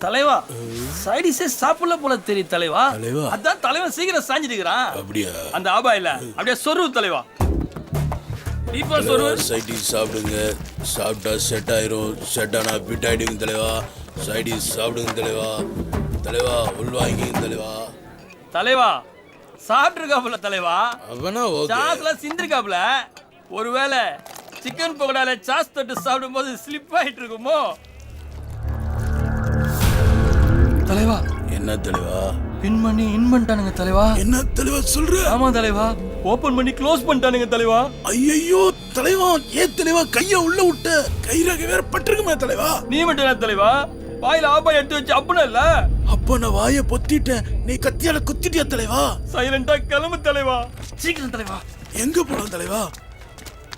தலைவா சைடிஸே சாப்பிடல போல தெரியும் தலைவா. அதான் தலைவன் சீக்கிரம் சாஞ்சிருக்கிறான். அப்படியா? அந்த ஆபாயில அப்படியே சொருவு தலைவா. இப்போ சொருவு. சைடிஸ் சாப்பிடுங்க. சாப்பிட்டா செட் ஆயிரும். செட் ஆனா பிட் ஆயிடுங்க தலைவா. சைடிஸ் சாப்பிடுங்க தலைவா. தலைவா உள்வாங்கிங்க தலைவா. தலைவா சாப்பிட்டுருக்காப்புல தலைவா. அவனா ஓகே. சாஸ்ல சிந்திருக்காப்புல. ஒருவேளை சிக்கன் பக்கோடால சாஸ் தொட்டு சாப்பிடும்போது ஸ்லிப் ஆயிட்டு இருக்குமோ? தலைவா என்ன தலைவா? பின் பண்ணி இன் பண்ணிட்டானுங்க தலைவா. என்ன தலைவா சொல்ற? ஆமா தலைவா, ஓபன் பண்ணி க்ளோஸ் பண்ணிட்டானுங்க தலைவா. ஐயோ தலைவா, ஏன் தலைவா கைய உள்ள விட்ட? கைரக வேற பட்டிருக்குமே தலைவா. நீ மட்டும் தலைவா வாயில ஆபாய் எடுத்து வச்சு அப்பன இல்ல. அப்ப நான் வாயை பொத்திட்டேன், நீ கத்தியால குத்திட்டியா தலைவா? சைலண்டா கிளம்பு தலைவா. சீக்கிரம் தலைவா. எங்க போலாம் தலைவா?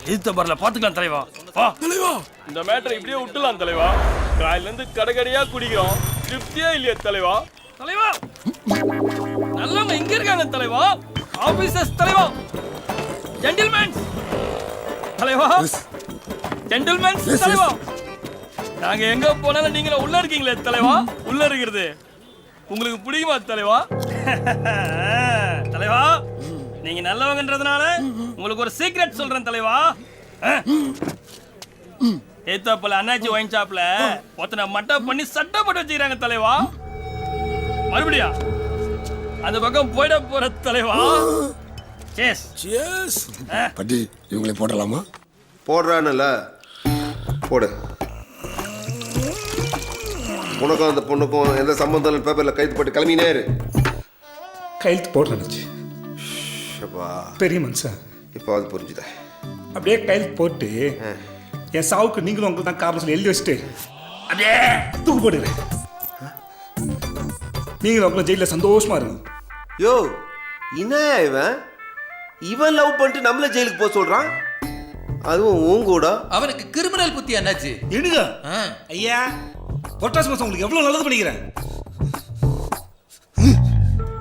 எதிர்த்த பரல பாத்துக்கலாம் தலைவா. வா தலைவா. இந்த மேட்டரை இப்படியே விட்டுலாம் தலைவா. காலையில இருந்து கடகடியா குடிக்கிறோம், திருப்தியே இல்லையா தலைவா? தலைவா நல்லவங்க எங்க இருக்காங்க தலைவா? ஆபீசர்ஸ் தலைவா, ஜென்டில்மேன்ஸ் தலைவா, ஜென்டில்மேன்ஸ் தலைவா. நாங்க எங்க போனாலும் நீங்க உள்ள இருக்கீங்களே தலைவா. உள்ள இருக்கிறது உங்களுக்கு பிடிக்குமா தலைவா? தலைவா நீங்க நல்லவங்கன்றதுனால உங்களுக்கு ஒரு சீக்ரெட் சொல்றேன் தலைவா. ஏத்தாப்புல அண்ணாச்சி ஒயின் ஷாப்ல ஒருத்தனை மட்டை பண்ணி சட்டை போட்டு வச்சுக்கிறாங்க தலைவா. மறுபடியும் அந்த பக்கம் போயிட போற தலைவா. Chase chase. பட்டி இவங்களை போடலாமா? போடுறான்ல போடு. உனக்கும் அந்த பொண்ணுக்கும் எந்த சம்பந்தம் பேப்பர்ல கைது போட்டு கிளம்பினே இரு. கையெழுத்து போட நினைச்சு பெரிய மனுஷன் இப்போ அது புரிஞ்சுதா? அப்படியே கையெழுத்து போட்டு என் சாவுக்கு நீங்களும் உங்களுக்கு தான் காரணம் சொல்லி எழுதி வச்சுட்டு அப்படியே தூக்கு போடுறேன். நீங்களும் உங்களை ஜெயிலில் சந்தோஷமா இருக்கும். யோ என்ன இவன் இவன் லவ் பண்ணிட்டு நம்மள ஜெயிலுக்கு போக சொல்றான், அதுவும் உன் கூட. அவனுக்கு கிரிமினல் புத்தி என்னாச்சு? எடுங்க ஐயா, பொட்டாஸ் மாசம் உங்களுக்கு எவ்வளவு நல்லது பண்ணிக்கிறேன்.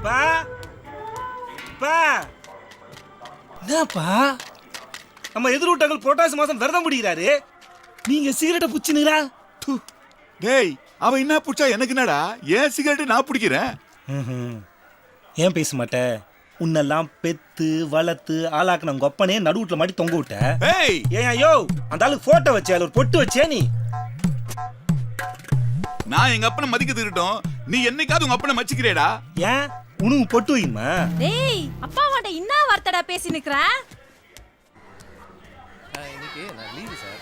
பா பா என்னப்பா நம்ம எதிர்விட்டாங்கள் பொட்டாஸ் மாசம் விரதம் பிடிக்கிறாரு, நீங்க சிகரெட்டை புச்சினுங்களா? டேய் அவன் என்ன புடிச்சா எனக்கு என்னடா? ஏன் சிகரெட் நான் பிடிக்கிறேன். ஏன் பேச மாட்டேன்? உன்னெல்லாம் பெத்து வளர்த்து ஆளாக்குன உங்க அப்பனே நடுவுட்ல மாட்டி தொங்க விட்ட. ஏய் ஏன் ஐயோ அந்த ஆளுக்கு போட்டோ வச்சே, ஒரு பொட்டு வச்சே. நீ நான் எங்க அப்பனை மதிக்கிறது இருக்கட்டும், நீ என்னைக்காவது உங்க அப்பனை மச்சிக்கிறேடா? ஏன் உனக்கு பொட்டு வையுமா? டேய் அப்பா வாட்ட என்ன வார்த்தைடா பேசி நிக்கறேன்? இன்னைக்கு நான் லீவு சார்.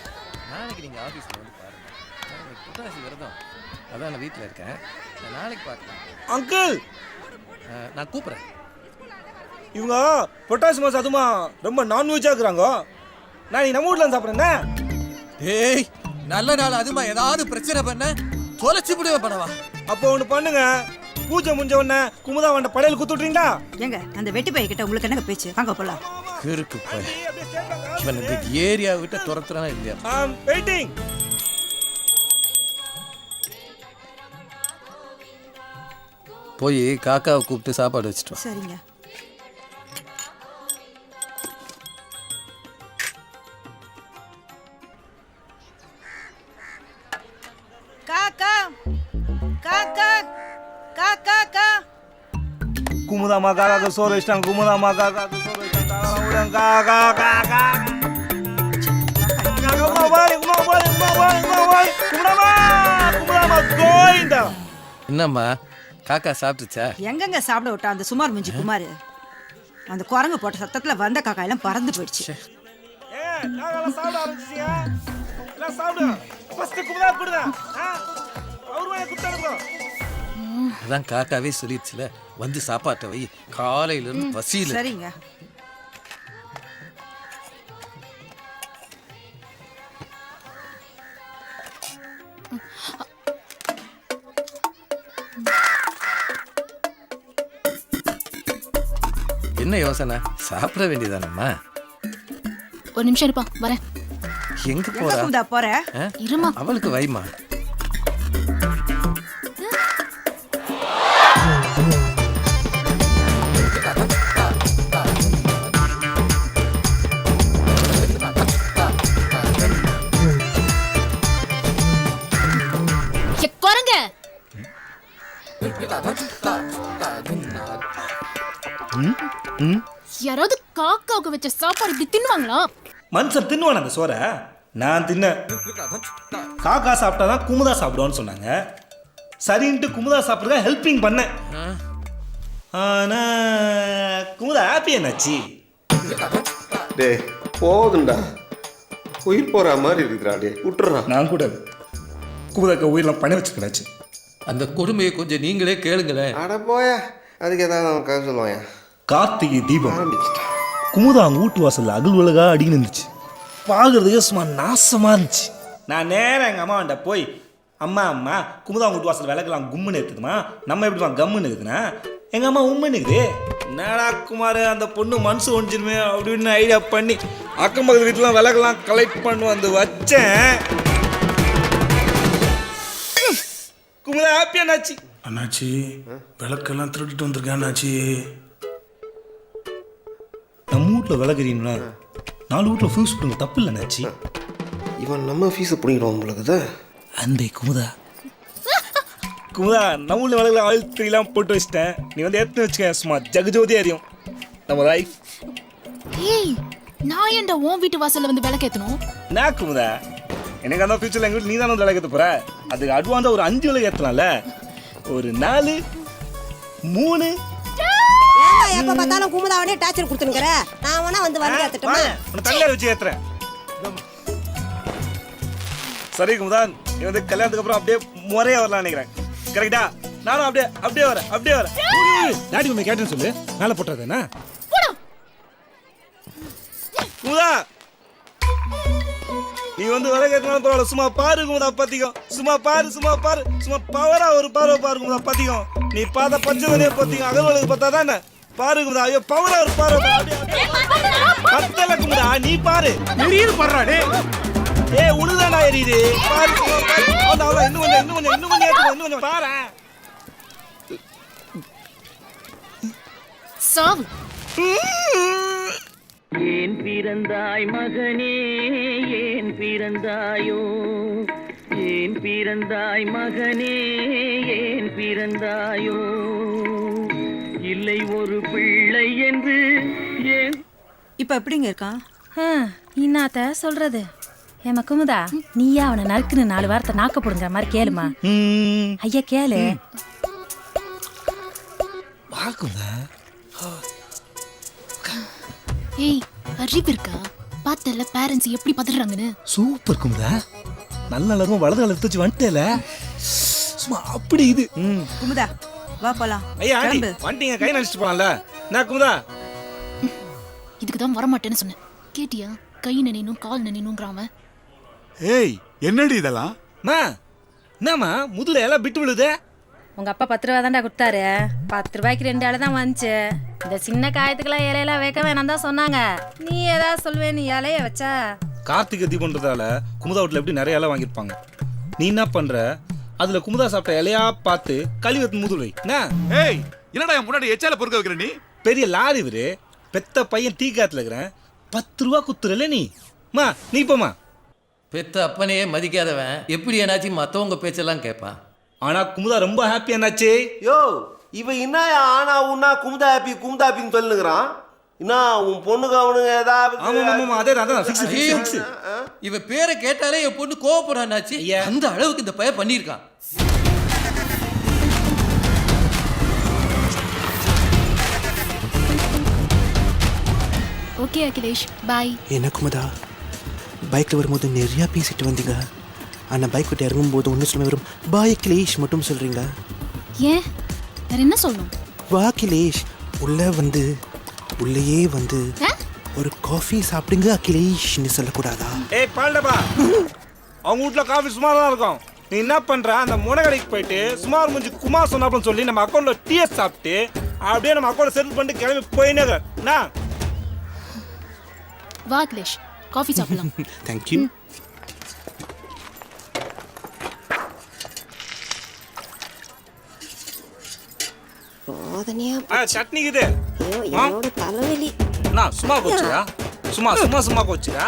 நாளைக்கு நீங்க ஆபீஸ்ல வந்து பாருங்க. நாளைக்கு புத்தாசி விரதம், அதான் நான் வீட்டில் இருக்கேன். நான் நாளைக்கு பார்க்கலாம். அங்கிள் நான் கூப்பிட்றேன். இவங்க பொட்டாசி மாசம் அதுமா ரொம்ப நான்வெஜ்ஜா இருக்கிறாங்க. நான் நீ நம்ம வீட்டில் சாப்பிட்றேன். ஏய் நல்ல நாள் அதுமா ஏதாவது பிரச்சனை பண்ண தொலைச்சி முடிவே பண்ணவா? அப்போ ஒன்று பண்ணுங்க, பூஜை முடிஞ்ச உடனே குமுதா வண்ட படையல் குத்துட்றீங்களா? ஏங்க அந்த வெட்டி பைய கிட்ட உங்களுக்கு என்ன பேச்சு? வாங்க போலாம். கிறுக்கு போய் இவன் இந்த ஏரியா விட்டு துரத்துறானா இல்லையா? வெயிட்டிங். போய் காக்காவை கூப்பிட்டு சாப்பாடு வச்சுட்டு. சரிங்க. காக்கா காக்கா காக்கா கா குமுதாமா காக்காக்கு சோறு வச்சிட்டாங்க. குமுதாமா காக்காக்கு சோறு வச்சிட்டாங்க. காக்கா காக்கா என்னம்மா காக்கா சாப்பிட்டுச்சா? எங்கங்க சாப்பிட விட்டா அந்த சுமார் முஞ்சி குமார்? அந்த குரங்கு போட்ட சத்தத்துல வந்த காக்கா எல்லாம் பறந்து போயிடுச்சு. அதான் காக்காவே சொல்லிடுச்சுல, வந்து சாப்பாட்டை வை, காலையில இருந்து பசியில. சரிங்க. என்ன யோசனை? சாப்பிட வேண்டியதானம்மா. ஒரு நிமிஷம் இருப்பா, வரேன். எங்க போறா? போற இருமா, அவளுக்கு வைமா. குரங்க யாராவது காக்காவுக்கு வச்ச சாப்பாடு இப்படி தின்னுவாங்களா? மனுஷன் தின்னுவான் அந்த சோறை. நான் தின்ன காக்கா சாப்பிட்டாதான் குமுதா சாப்பிடுவான்னு சொன்னாங்க. சரின்ட்டு குமுதா சாப்பிட்றத ஹெல்ப்பிங் பண்ணேன். ஆனா குமுதா ஹாப்பி என்னாச்சு? டே போதுண்டா, உயிர் போற மாதிரி இருக்குடா. டே விட்டுறா. நான் கூட குமுதாக்க உயிரெலாம் பண்ணி வச்சுக்கிறாச்சு. அந்த கொடுமையை கொஞ்சம் நீங்களே கேளுங்களேன். அட போயா, அதுக்கு ஏதாவது அவன் கதை சொல்லுவாயா. கார்த்திகை தீபம் ஆரம்பிச்சிட்டா. குமுதா அவங்க வீட்டு வாசல்ல அகல் உலகா அடிக்கி நின்றுச்சு. பார்க்கறதுக்கே சும்மா நாசமா இருந்துச்சு. நான் நேரம் எங்கள் அம்மாண்ட போய், அம்மா குமுதா அவங்க வீட்டு வாசல் விளக்கலாம் கும்முன்னு இருக்குதுமா, நம்ம எப்படிமா கம்முன்னு இருக்குதுன்னா எங்கள் அம்மா உண்மைன்னு இருக்குது. என்னடா குமார், அந்த பொண்ணு மனசு ஒழிஞ்சிருமே அப்படின்னு ஐடியா பண்ணி அக்கம் பக்கத்து வீட்டுலாம் விளக்கலாம் கலெக்ட் பண்ணி வந்து வச்சேன். குமுதா ஹாப்பி என்னாச்சு? அண்ணாச்சி விளக்கெல்லாம் திருட்டுட்டு வந்திருக்கேன் அண்ணாச்சி. நம்ம வீட்டில் விளக்குறீங்களா, 4 வீட்டில் ஃபியூஸ் விட்டுங்க, தப்பு இல்லை என்னாச்சு. இவன் நம்ம ஃபீஸை பிடிக்கிறோம் உங்களுக்கு. அன்பே குமுதா, குமுதா நம்ம ஊரில் விளக்குல ஆயில் த்ரீலாம் போட்டு வச்சிட்டேன். நீ வந்து எடுத்து வச்சுக்க, சும்மா ஜகஜோதியாக அறியும் நம்ம லைஃப். ஏய், நான் ஏன்டா உன் வீட்டு வாசல்ல வந்து விளக்கேத்தணும்? நான் குமுதா, எனக்கு அந்த ஃபியூச்சரில் எங்கள் வீட்டில் நீ தானே வந்து விளக்கேற்ற போகிற. அதுக்கு அட்வான்ஸாக ஒரு 5 விளக்கு ஏற்றலாம்ல. ஒரு 4 3 எப்ப பார்த்தாலும் குமுதாவனே டார்ச்சர் கொடுத்துனுங்கற. நான் வேணா வந்து வந்து ஏத்தட்டுமா? உன்னை தள்ளியார் வச்சு ஏற்றுறேன். சரி குமுதா, நீ வந்து கல்யாணத்துக்கு அப்புறம் அப்படியே முறையாக வரலாம் நினைக்கிறேன். கரெக்டா? நானும் அப்படியே வரேன். டாடி உண்மை கேட்டேன்னு சொல்லு, மேலே போட்டுறதுண்ணா. குமுதா, நீ வந்து விளக்கேற்றினாலும் பரவாயில்ல, சும்மா பாரு குமுதா பத்திக்கும். சும்மா பவரா ஒரு பார்வை பாரு குமுதா பத்திக்கும். நீ பார்த்த பச்சை தண்ணியை பத்திக்கும், அகல்வலுக்கு பார்த்தா தானே பாரு குமுதா. ஐயோ பவரா ஒரு பார்வை பத்தல குமுதா, நீ பாரு. திடீர்னு பாடுறா டே. உழுதாண்டா எரியுது பாரு. இன்னும் கொஞ்சம் பாரு. சாவு. ஏன் பிறந்தாய் மகனே, ஏன் பிறந்தாயோ, ஏன் பிறந்தாய் மகனே, ஏன் பிறந்தாயோ, இல்லை ஒரு பிள்ளை என்று ஏன். இப்ப எப்படிங்க இருக்கான்? இன்னாத்த சொல்றது? ஏமா குமுதா, நீயா அவனை நறுக்குன்னு 4 வாரத்தை நாக்க போடுங்கிற மாதிரி கேளுமா. ஐயா கேளு. ஏய், அறிவு இருக்கா? பார்த்தல பேரண்ட்ஸ் எப்படி பதறாங்கன்னு. சூப்பர் குமுதா, நல்ல அளவும் வலது கால எடுத்து வச்சு வந்துட்டேல, சும்மா அப்படி இது. குமுதா வா போலாம். ஐயா ஆண்டி வண்டிங்க, கை நினைச்சிட்டு போலாம்ல. நான் குமுதா இதுக்கு தான் வரமாட்டேன்னு சொன்னேன். கேட்டியா? கை நினைனும் கால் நினைனுங்கிறாம. ஏய் என்னடி இதெல்லாம்? என்னம்மா முதல்ல எல்லாம் விட்டு விழுது. உங்க அப்பா 10 ரூபா தான்டா கொடுத்தாரு. 10 ரூபாய்க்கு 2 இலை தான் வந்துச்சு. இந்த சின்ன காயத்துக்குலாம் இலையெல்லாம் வைக்க வேணாம் தான் சொன்னாங்க. நீ ஏதாவது சொல்வே, நீ இலைய வச்சா? கார்த்திகை தீபன்றதால குமுதா வீட்டில் எப்படி நிறைய இலை வாங்கியிருப்பாங்க. நீ என்ன பண்ற, அதுல குமுதா சாப்பிட்ட இலையா பார்த்து கழிவு முதல் வை. ஏய் என்னடா என் முன்னாடி எச்சால பொறுக்க வைக்கிற நீ? பெரிய லாரி இவரு, பெத்த பையன் டீ காத்துல இருக்கிறேன், 10 ரூபா குத்துறல நீ. நீ போமா. பெத்த அப்பனையே மதிக்காதவன் எப்படி என்னாச்சு மற்றவங்க பேச்செல்லாம் கேட்பான். ஆனா குமுதா ரொம்ப ஹாப்பி என்னாச்சு. யோ இவன் என்ன ஆனா உன்னா குமுதா ஹாப்பின்னு சொல்லுங்கிறான். என்ன உன் பொண்ணுக்கு அவனுங்க ஏதாவது. இவ பேரை கேட்டாலே என் பொண்ணு கோவப்படாச்சு. அந்த அளவுக்கு இந்த பையன் பண்ணியிருக்கான். ஓகே அகிலேஷ், பாய். என்ன குமுதா, பைக்கில் வரும்போது நிறையா பேசிட்டு வந்தீங்க. ஆனால் பைக் விட்டு இறங்கும்போது ஒன்று சொல்ல வெறும் பாய் அகிலேஷ் மட்டும் சொல்கிறீங்க. ஏன், வேற என்ன சொல்லணும்? வா அகிலேஷ், உள்ளேயே வந்து ஒரு காஃபி சாப்பிடுங்க அகிலேஷ்னு சொல்லக்கூடாதா? ஏய் பால்டபா, அவங்க வீட்டில் காஃபி சுமார் தான் இருக்கும். நீ என்ன பண்ற, அந்த முனகடைக்கு போயிட்டு சுமார் முடிஞ்சு குமார் சொன்னாப்னு சொல்லி நம்ம அக்கௌண்ட்ல டிஎஸ் சாப்பிட்டு அப்படியே நம்ம அக்கௌண்ட்ல செட்டில் பண்ணிட்டு கிளம்பி போயினே. வா அகிலேஷ், காஃபி சாப்பிடலாம். தேங்க்யூ. சட்னி இது தலைவலி. சும்மா கோச்சுடா, சும்மா கோச்சுடா.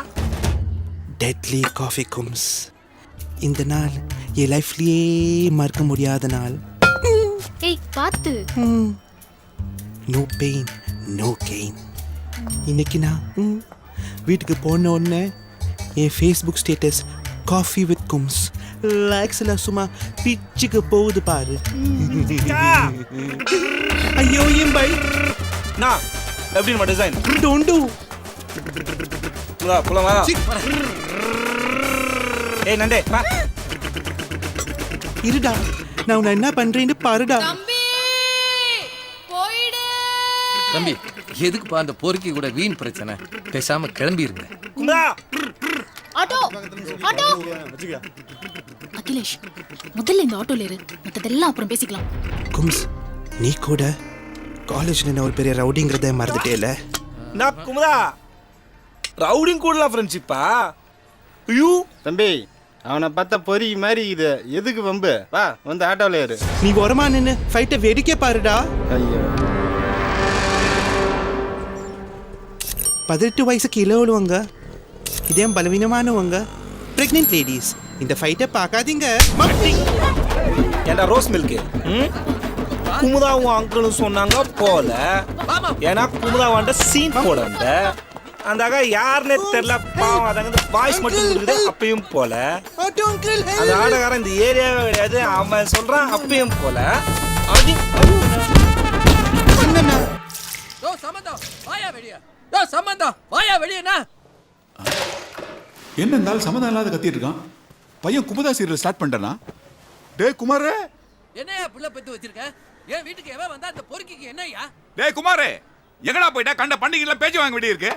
Deadly coffee கும்ஸ். இந்த நாள் என் லைஃப்லயே மறக்க முடியாத நாள். ஏய் பார்த்து. No pain no gain. இன்னைக்கு நான் வீட்டுக்கு போன உடனே என் Facebook status coffee with Kums likes எல்லாம் சும்மா பிச்சுக்கு போகுது பாரு. ஐயோ என் பை நான் எப்படி டிசைன் டோண்டு புலம் வா. ஏய் நண்டே வா. இருடா நான் உன்னை என்ன பண்றேன்னு பாருடா. தம்பி எதுக்குப்பா அந்த பொறுக்கி கூட வீண் பிரச்சனை? பேசாம கிளம்பிருங்க. Kumudha auto auto. அகிலேஷ் முதல்ல இந்த ஆட்டோல ஏறு, மத்ததெல்லாம் அப்புறம் பேசிக்கலாம். கும்ஸ் நீ கூட காலேஜ்ல என்ன ஒரு பெரிய ரவுடிங்கிறத மறந்துட்டேல. நான் குமுதா ரவுடிங் கூடலாம் ஃப்ரெண்ட்ஷிப்பா? ஐயோ தம்பி அவனை பார்த்தா பொறி மாதிரி இது எதுக்கு வம்பு? வா வந்து ஆட்டோவில் ஏறு. நீ ஓரமா நின்னு ஃபைட்டை வேடிக்கை பாருடா. ஐயோ 18 வயசுக்கு இளவுள்ளவங்க, இதே பலவீனமானவங்க, பிரெக்னென்ட் லேடிஸ் இந்த ஃபைட்டை பார்க்காதீங்க. ஏண்டா ரோஸ் மில்க் குமுதாவும் அங்கிளும் சொன்னாங்க போல. ஏன்னா குமுதா வாண்ட சீன் போட அந்த அக்கா யாருன்னே தெரியல பாவம். அதாங்க வாய்ஸ் மட்டும் இருக்குது அப்பயும் போல. அந்த ஆடகாரன் இந்த ஏரியாவே கிடையாது அவன் சொல்றான் அப்பயும் போல. என்ன இருந்தாலும் சம்மந்தம் இல்லாத கத்திட்டு இருக்கான் பையன். குமுதா சீரியல் ஸ்டார்ட் பண்ணிட்டேனா? டேய் குமாரே, என்னையா புள்ள பெத்து வச்சிருக்க? ஏன் வீட்டுக்கு எவன் வந்தா அந்த பொறுக்கிக்கு என்னய்யா? டேய் குமாரே, எங்கடா போயிட்டா? கண்ட பண்டிகைல பேச்சு வாங்க வேண்டி இருக்கு.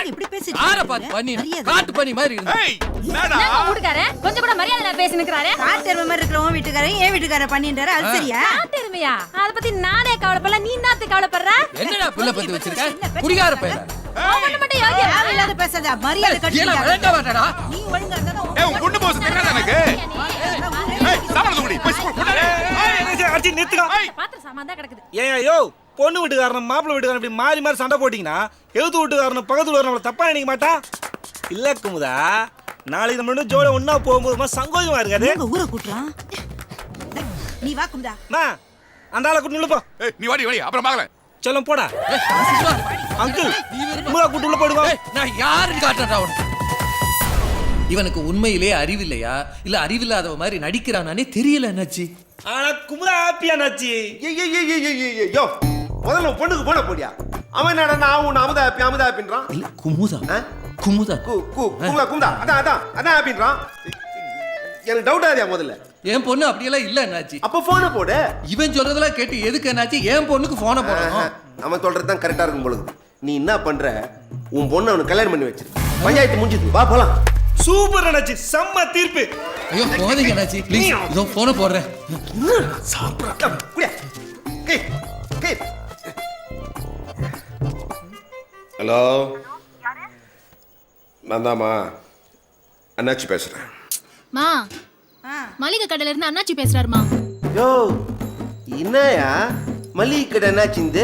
இப்படி பேசிட்டு ஆற பாத்து பண்ணி காட்டு பண்ணி மாதிரி இருக்கு. ஏய் என்னடா வீட்டுக்காரே கொஞ்சம் கூட மரியாதை பேசி நிக்கறாரே. காட்டெருமை மாதிரி இருக்கிறவன் வீட்டுக்காரன் ஏன் வீட்டுக்காரன் பண்ணிட்டாரு அது சரியா? காட்டெருமையா? அத பத்தி நானே கவலைப்படல, நீ நாத்து கவலைப்படுற? என்னடா புள்ள பெத்து வச்சிருக்க? குடிகார பையன். அவன மட்டும் யோகியா இல்லாத பேசாத, மரியாதை கட்டி ஏல வேண்டாம் வாடா. நீ ஒழுங்கா இருந்தா ஏய் உன் குண்டு போஸ் தெரியாத எனக்கு. ஏய் சாமல குடி போய். ஏய் அடி நிறுத்துங்க. பாத்திர சாமான் தான் கிடக்குது. ஏய் ஐயோ பொண்ணு வீட்டுக்காரன் மாப்பிள்ளை வீட்டுக்காரன் இப்படி மாறி மாறி சண்டை போட்டிங்கன்னா எழுத்து வீட்டுக்காரன் பக்கத்து வீட்டுக்காரன் நம்மளை தப்பா நினைக்க மாட்டான். இல்லை குமுதா, நாளைக்கு நம்ம ரெண்டும் ஜோட ஒன்றா போகும்போது சங்கோஜமா இருக்காது. ஊரை கூட்டுறான். நீ வா குமுதா. அந்த ஆளை கூட்டு உள்ள போ. ஏய் நீ வாடி வாடி அப்புறம் பார்க்கலாம். சொல்லும் போடா. அங்கிள் குமுதா கூட்டு உள்ள போடுங்க. நான் யாருன்னு காட்டுறேன் அவனுக்கு. இவனுக்கு உண்மையிலே அறிவில்லையா இல்ல அறிவில்லாதவ மாதிரி நடிக்கிறானே தெரியல என்னாச்சு. ஆனா குமுதா ஹாப்பியா நாச்சி. யோ முதல்ல பொண்ணுக்கு போன போடியா. அவன் என்னடா நான் உன்னை அமுதா ஹாப்பின்றான். இல்ல குமுதா குமுதா குமுதா அதான் ஹாப்பின்றான். எனக்கு டவுட் ஆகுதியா முதல்ல. என் பொண்ணு அப்படியெல்லாம் இல்ல என்னாச்சு. அப்ப போனை போடு. இவன் சொல்றதெல்லாம் கேட்டு எதுக்கு என்னாச்சு என் பொண்ணுக்கு போனை போடணும். அவன் சொல்றது தான் கரெக்டா இருக்கும் பொழுது. நீ என்ன பண்ற? உன் பொண்ணு அவனுக்கு கல்யாணம் பண்ணி வச்சிரு. பஞ்சாயத்து முடிஞ்சது, வா போலாம். சூப்பர் என்னாச்சு, செம்ம தீர்ப்பு. ஐயோ போதீங்க என்னாச்சு, ப்ளீஸ் இதோ போனை போடுறேன். ஹலோ நான் தாம்மா அண்ணாச்சி பேசுறேன். மா மளிகை கடையில இருந்து அண்ணாச்சி பேசுறாருமா. யோ என்னயா மளிகை கடை என்னாச்சு? இந்த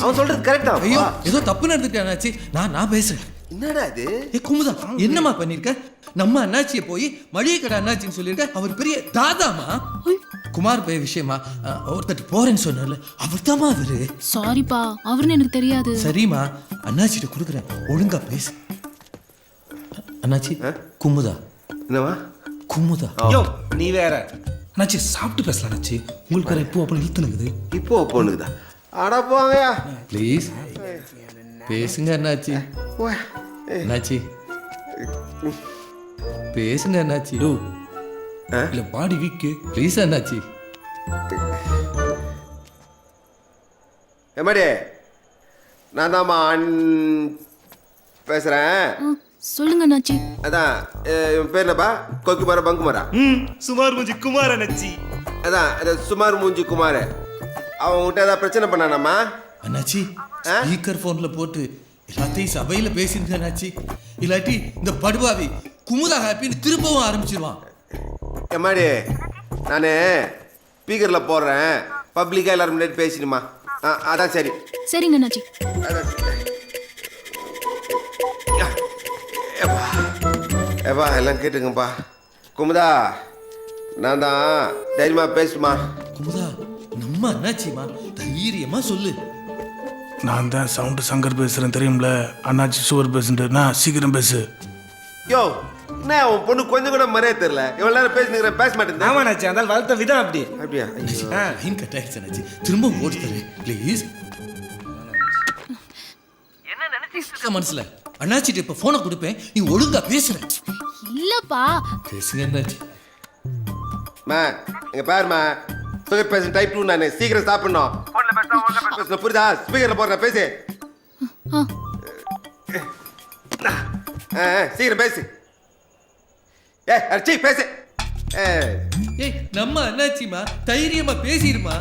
அவன் சொல்றது கரெக்டா? ஐயோ ஏதோ தப்பு நடந்துட்டேன் அண்ணாச்சி. நான் பேசுறேன். என்னடா இது? ஏ குமுதா என்னம்மா பண்ணிருக்க? நம்ம அண்ணாச்சியை போய் மளிகை கடை அண்ணாச்சின்னு சொல்லியிருக்க. அவர் பெரிய தாதாமா. குமார் பே விஷயமா ஒருத்தட்டு போறேன்னு சொன்னார்ல, அவர் தாமா அவரு. சாரிப்பா, அவருன்னு எனக்கு தெரியாது. சரிம்மா அண்ணாச்சிட்ட கொடுக்குறேன், ஒழுங்கா பேசு. அண்ணாச்சி குமுதா. என்னவா குமுதா? யோ நீ வேற அண்ணாச்சி சாப்பிட்டு பேசலாம் அண்ணாச்சி. உங்களுக்கு வேற இப்போ அப்போ இழுத்துனுக்குது. இப்போ பொண்ணுக்குதா? அட போங்கயா ப்ளீஸ் பேசுங்க அண்ணாச்சி. அண்ணாச்சி பேசுங்க அண்ணாச்சி. இல்ல பாடி வீக்கு. ப்ளீஸ் அண்ணாச்சி. எம்மாடி நான் தாம்மா பேசுறேன். சொல்லுங்க அண்ணாச்சி. அதான் இவன் பேர் என்னப்பா? கொக்குமாரா பங்குமாரா? சுமார் மூஞ்சி குமார் அண்ணாச்சி. அதான் சுமார் மூஞ்சி குமார். அவன் உன்கிட்ட ஏதாவது பிரச்சனை பண்ணானாமா? அண்ணாச்சி ஸ்பீக்கர் போன்ல போட்டு எல்லாத்தையும் சபையில பேசிருக்க அண்ணாச்சி. இல்லாட்டி இந்த படுபாவி குமுதா ஹாப்பின்னு திரும்பவும் ஆரம்பிச்சிருவான். எம்மாடி நான் ஸ்பீக்கரில் போடுறேன், பப்ளிக்காக எல்லாரும் முன்னாடி பேசிடுமா. அதான் சரி. சரிங்க அண்ணாச்சி. ஏப்பா எல்லாம் கேட்டுங்கப்பா. குமுதா நான் தான் தைரியமாக பேசுமா. குமுதா நம்ம அண்ணாச்சிமா தைரியமா சொல்லு. நான் தான் சவுண்டு சங்கர் பேசுகிறேன் தெரியும்ல, அண்ணாச்சி சுவர் பேசுன்றேன்னா சீக்கிரம் பேசு. யோ என்ன உன் பொண்ணு கொஞ்சம் கூட மரியாதை தெரியல, இவ்வளவு நேரம் பேசினுக்கிறேன், பேச மாட்டேன். ஆமா அண்ணாச்சி, அந்த வளர்த்த விதம் அப்படி. அப்படியா? லைன் கட் ஆயிடுச்சு அண்ணாச்சி, திரும்ப ஓடி தரு ப்ளீஸ். என்ன நினைச்சிட்டு மனசுல? அண்ணாச்சிட்ட இப்ப போனை கொடுப்பேன், நீ ஒழுங்கா பேசுற. இல்லப்பா பேசுங்க அண்ணாச்சி. மா எங்க பாருமா, சுகர் பேஷண்ட் டைப் 2 நானு, சீக்கிரம் சாப்பிடணும். போன்ல பேச ஒழுங்கா பேசணும், புரியுதா? ஸ்பீக்கர்ல போடுறேன், பேசு. சீக்கிரம் பேசு. அர்ச்சி பேசு. ஏய் நம்ம அண்ணாச்சிமா தைரியமா பேசிருமா.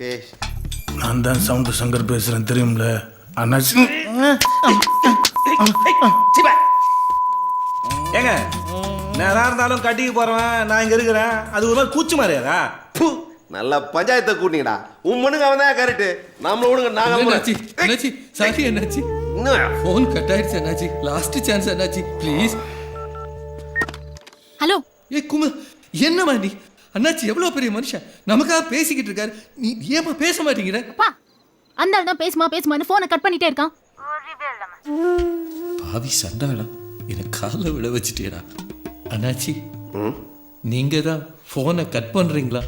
பேசு. நான் தான் சவுண்டு சங்கர் பேசுகிறேன் தெரியும்ல, அண்ணாச்சி. ஏங்க நேரம் இருந்தாலும் கட்டிக்கு போறவன் நான் இங்க இருக்கிறேன், அது ஒரு மாதிரி கூச்சு மாதிரியாதா? நல்ல பஞ்சாயத்தை கூட்டிங்கடா. உன் மனுங்க அவன் தான் கரெக்ட், நம்மள விடுங்க. நாங்க அண்ணாச்சி அண்ணாச்சி சாரி அண்ணாச்சி, போன் கட் ஆயிடுச்சு அண்ணாச்சி, லாஸ்ட் சான்ஸ் அண்ணாச்சி ப்ளீஸ். ஹலோ ஏ குமார், என்னம்மா நீ? அண்ணாச்சி எவ்வளவு பெரிய மனுஷன், நமக்காக பேசிக்கிட்டு இருக்காரு, நீ ஏமா பேச மாட்டேங்கிற? அப்பா அந்த ஆள் தான் பேசுமான்னு போனை கட் பண்ணிட்டே இருக்கான். பாவி சண்டாளம், எனக்கு காலை விட வச்சுட்டேடா. அண்ணாச்சி நீங்க தான் போனை கட் பண்றீங்களா?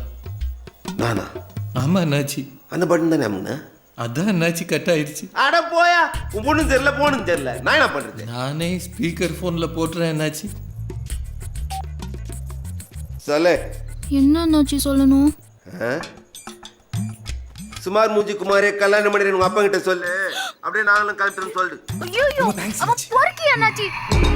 நானா? ஆமா அண்ணாச்சி. அந்த பட்டன் தானே அம்முனா? அதான் அண்ணாச்சி கட் ஆயிடுச்சு. அட போயா, உன் பொண்ணு தெரியல, போனும் தெரியல, நான் என்ன பண்றது? நானே ஸ்பீக்கர் போன்ல போட்டுறேன் அண்ணாச்சி. சொல்லு. என்ன அண்ணாச்சி சொல்லணும்? சுமார் மூஞ்சி குமாரே கல்யாணம் பண்ணி உங்க அப்பா கிட்ட சொல்லு, அப்படியே நாங்களும் கலெக்டர்னு சொல்லு. ஐயோ அவன் பொறுக்கி அண்ணாச்சி,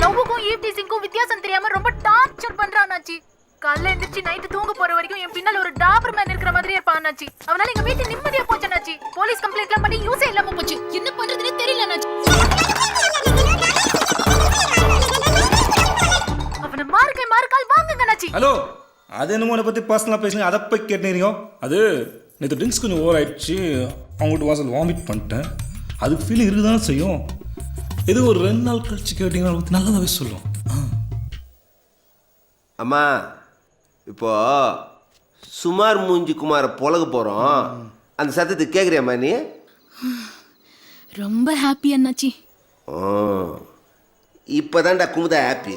லவ்வுக்கும் ஈவ்டீசிங்க்கும் வித்தியாசம் தெரியாம ரொம்ப டார்ச்சர் பண்றான் அண்ணாச்சி. காலைல எந்திரிச்சு நைட்டு தூங்க போற வரைக்கும் என் பின்னால ஒரு டாபர் மேன் இருக்கிற மாதிரியே இருப்பான் அண்ணாச்சி. அவனால எங்க வீட்டு நிம்மதியா போச்சு அண்ணாச்சி, போலீஸ் கம்ப்ளைண்ட்லாம் பண்ணி யூஸே இல்லாம போச்சு. என்ன பண்றதுன்னே தெரியல அண்ணாச்சி. அவனை மார்க்கால் வாங்குங்க அண்ணாச்சி. ஹலோ, அது என்னமோ உன்னை பற்றி பர்சனலாக பேசுங்க, அதை போய் கேட்டுறீங்க. அது நேற்று ட்ரிங்க்ஸ் கொஞ்சம் ஓவர் ஆயிடுச்சு, அவங்கள்ட்ட வாசல் வாமிட் பண்ணிட்டேன். அதுக்கு ஃபீலிங் இருக்குதானே செய்யும். இது ஒரு 2 நாள் கழிச்சு கேட்டிங்கன்னா நல்லதாகவே சொல்லும். அம்மா இப்போ சுமார் மூஞ்சி குமார பொழக போறோம், அந்த சத்தத்தை கேட்குறியாம்மா நீ? ரொம்ப ஹாப்பி அண்ணாச்சி. இப்போதான்டா குமுதா ஹாப்பி.